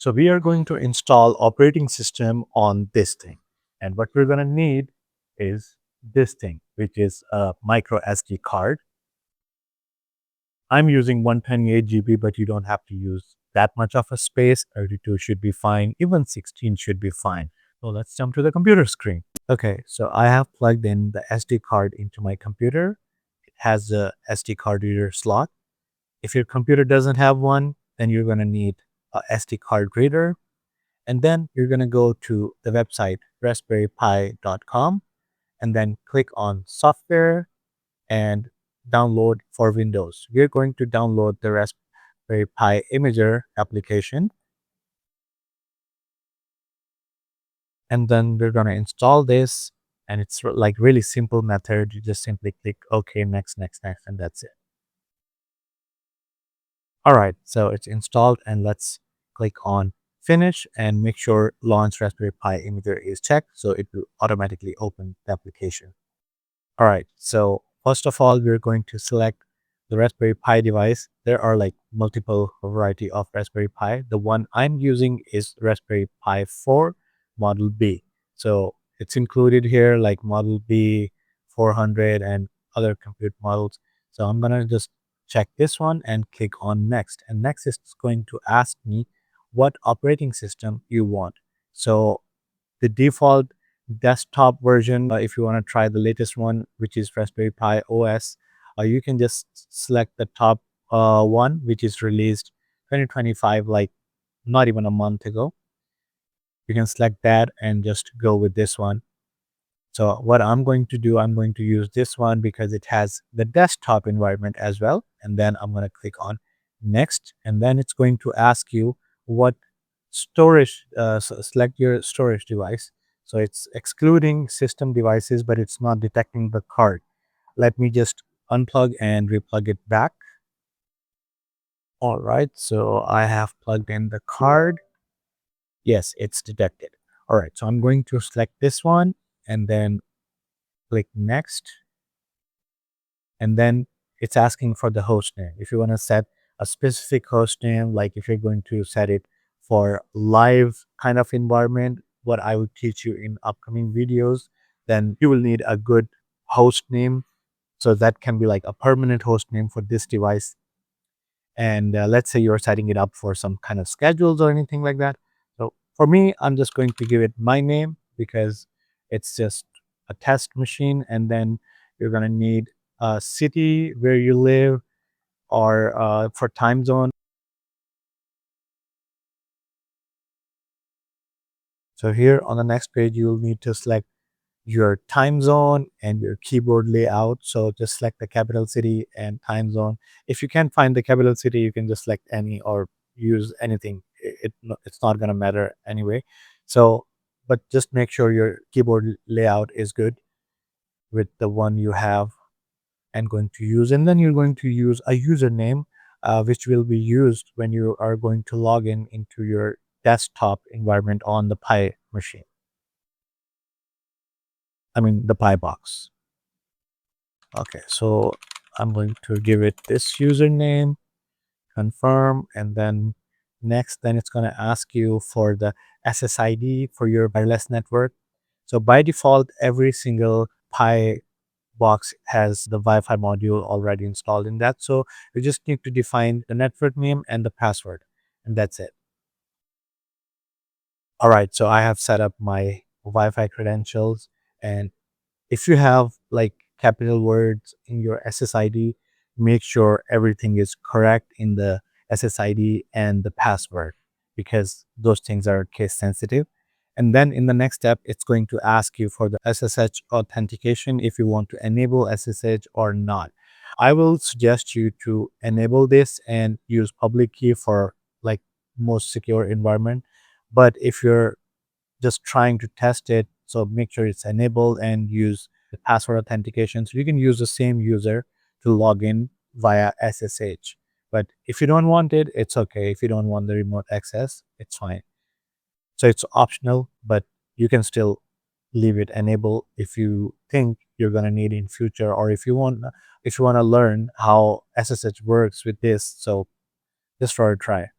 So we are going to install operating system on this thing. And what we're going to need is this thing, which is a micro SD card. I'm using 128 GB, but you don't have to use that much of a space. 32 should be fine. Even 16 should be fine. So let's jump to the computer screen. Okay, so I have plugged in the SD card into my computer. It has a SD card reader slot. If your computer doesn't have one, then you're going to need a SD card reader. And then you're going to go to the website raspberrypi.com and then click on software and download for Windows. We're going to download the Raspberry Pi Imager application. And then we're going to install this. And it's like really simple method. You just simply click OK, next, and that's it. All right, so it's installed and let's click on finish and make sure launch Raspberry Pi Imager is checked so it will automatically open the application. All right, so first of all, we're going to select the Raspberry Pi device. There are like multiple variety of Raspberry Pi. The one I'm using is Raspberry Pi 4 Model B. So it's included here like Model B, 400 and other compute models. So I'm gonna just check this one and click on next. And next is going to ask me what operating system you want. So the default desktop version, if you want to try the latest one, which is Raspberry Pi OS, you can just select the top one, which is released 2025, like not even a month ago. You can select that and just go with this one. So what I'm going to do, I'm going to use this one because it has the desktop environment as well. And then I'm going to click on next. And then it's going to ask you what storage, select your storage device. So it's excluding system devices, but it's not detecting the card. Let me just unplug and replug it back. All right, so I have plugged in the card. Yes, it's detected. All right, so I'm going to select this one and then click next. And then it's asking for the host name. If you want to set a specific host name, like if you're going to set it for live kind of environment, what I will teach you in upcoming videos, then you will need a good host name. So that can be like a permanent host name for this device. And let's say you're setting it up for some kind of schedules or anything like that. So for me, I'm just going to give it my name because it's just a test machine. And then you're going to need a city where you live or for time zone. So here on the next page, you'll need to select your time zone and your keyboard layout. So just select the capital city and time zone. If you can't find the capital city, you can just select any or use anything. It's not going to matter anyway. So, but just make sure your keyboard layout is good with the one you have and going to use. And then you're going to use a username, which will be used when you are going to log in into your desktop environment on the Pi machine. I mean, the Pi box. Okay, so I'm going to give it this username, confirm, and then next, then it's going to ask you for the SSID for your wireless network. So by default, every single Pi box has the Wi-Fi module already installed in that. So you just need to define the network name and the password, and that's it. All right, so I have set up my Wi-Fi credentials, and if you have like capital words in your SSID, make sure everything is correct in the SSID and the password because those things are case sensitive. And then in the next step, it's going to ask you for the SSH authentication if you want to enable SSH or not. I will suggest you to enable this and use public key for like most secure environment. But if you're just trying to test it, so make sure it's enabled and use the password authentication. So you can use the same user to log in via SSH. But if you don't want it, it's okay. If you don't want the remote access, it's fine. So it's optional, but you can still leave it enabled if you think you're gonna need it in future, or if you want to learn how SSH works with this. So just for a try.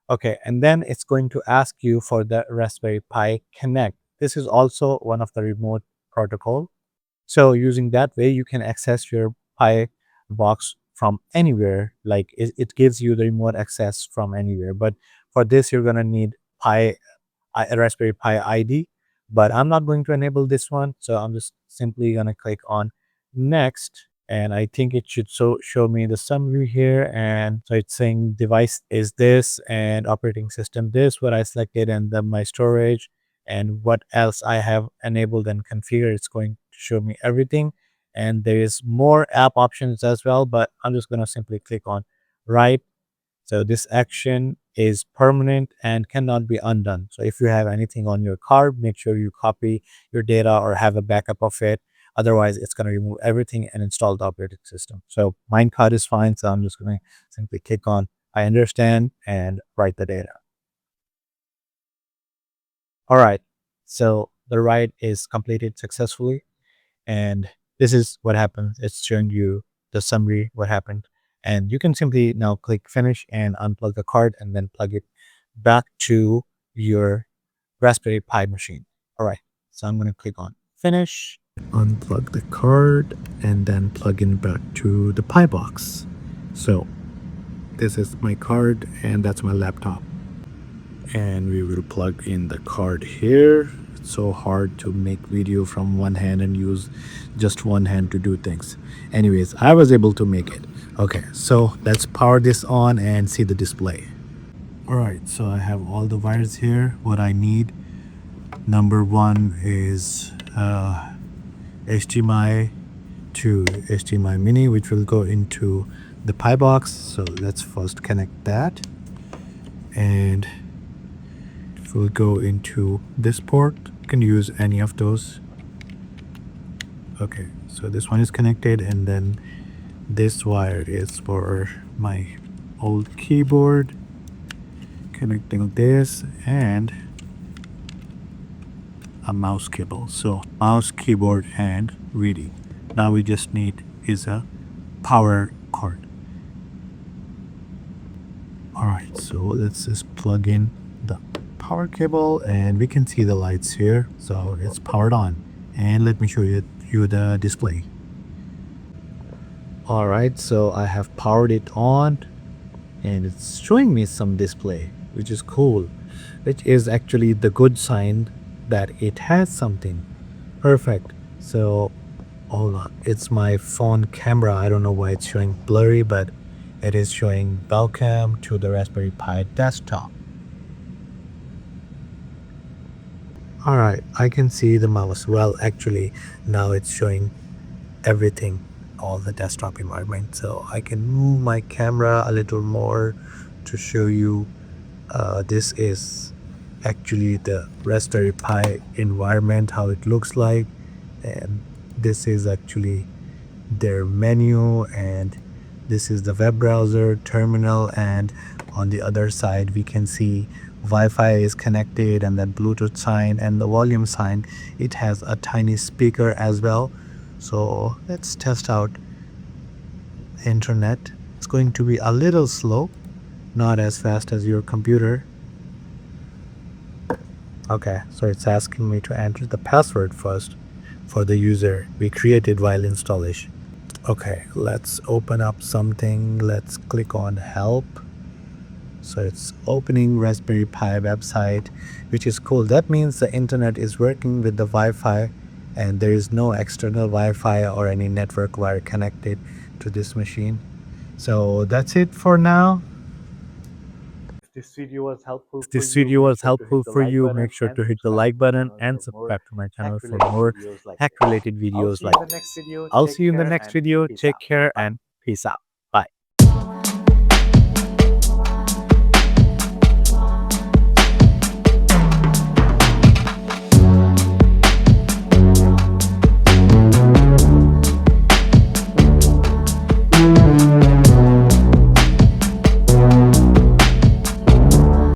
Okay, and then it's going to ask you for the Raspberry Pi Connect. This is also one of the remote protocol. So using that way, you can access your Pi box from anywhere. Like it gives you the remote access from anywhere. But for this, you're gonna need a Raspberry Pi ID. But I'm not going to enable this one, so I'm just simply gonna click on next. And I think it should show me the summary here. And so it's saying device is this and operating system this, what I selected, and then my storage and what else I have enabled and configured. It's going to show me everything. And there is more app options as well, but I'm just going to simply click on write. So this action is permanent and cannot be undone. So if you have anything on your card, make sure you copy your data or have a backup of it. Otherwise, it's going to remove everything and install the operating system. So mine card is fine. So I'm just going to simply click on I understand and write the data. All right. So the write is completed successfully. And this is what happens. It's showing you the summary, what happened. And you can simply now click finish and unplug the card and then plug it back to your Raspberry Pi machine. All right. So I'm going to click on finish, unplug the card, and then plug in back to the Pi box. So this is my card and that's my laptop. And we will plug in the card here. It's so hard to make video from one hand and use just one hand to do things. Anyways, I was able to make it. Okay, so let's power this on and see the display. All right, so I have all the wires here, what I need. Number one is HDMI to HDMI mini, which will go into the Pi box. So let's first connect that. And will go into this port. You can use any of those. Okay, so this one is connected, and then this wire is for my old keyboard. Connecting this and a mouse cable. So mouse, keyboard, and reading. Now we just need is a power cord. All right, so let's just plug in the power cable and we can see the lights here. So it's powered on, and let me show you the display. All right, so I have powered it on and it's showing me some display, which is cool, which is actually the good sign that it has something. Perfect. So hold on, it's my phone camera. I don't know why it's showing blurry, but it is showing welcome to the Raspberry Pi desktop. All right, I can see the mouse. Well, actually, now it's showing everything, all the desktop environment. So I can move my camera a little more to show you. This is actually the Raspberry Pi environment, how it looks like. And this is actually their menu, and this is the web browser terminal, and on the other side we can see Wi-Fi is connected, and then Bluetooth sign and the volume sign. It has a tiny speaker as well. So let's test out internet. It's going to be a little slow, not as fast as your computer. Okay, so it's asking me to enter the password first for the user we created while installation. Okay, let's open up something. Let's click on help. So it's opening Raspberry Pi website, which is cool. That means the internet is working with the Wi-Fi and there is no external Wi-Fi or any network wire connected to this machine. So that's it for now. If this video was helpful for you, make sure to hit the like button and subscribe to my channel for more tech related videos like this. I'll see you in the next video. Take care and peace out.